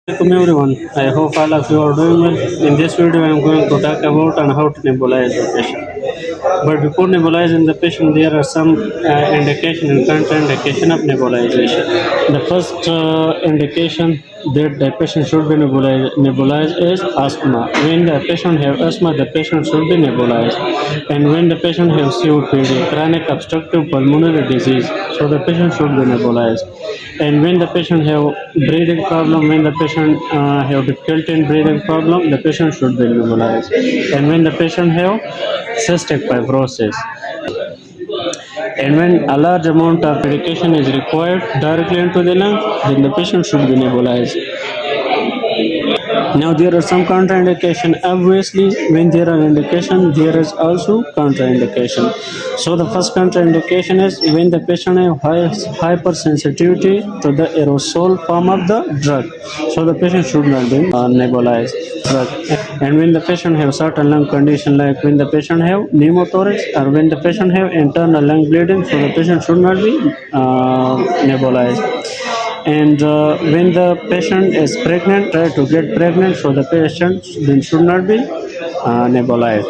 Welcome everyone. I hope all of you are doing well. In this video, I am going to talk about on how to nebulize the patient. But before nebulizing the patient, there are some indication and contraindication of nebulization. The first indication that the patient should be nebulized is asthma. When the patient have asthma, the patient should be nebulized. And when the patient have COPD, chronic obstructive pulmonary disease, so the patient should be nebulized. And when the patient have breathing problem, when the patient have difficulty in breathing problem, the patient should be nebulized. And when the patient have cystic fibrosis, and when a large amount of medication is required directly into the lung, then the patient should be nebulized. Now there are some contraindication. Obviously, when there are indication, there is also contraindication. So the first contraindication is when the patient has hypersensitivity to the aerosol form of the drug. So the patient should not be nebulized. And when the patient have certain lung condition, like when the patient have pneumothorax or when the patient have internal lung bleeding, so the patient should not be nebulized. And when the patient is pregnant, try to get pregnant, so the patient then should not be nebulized.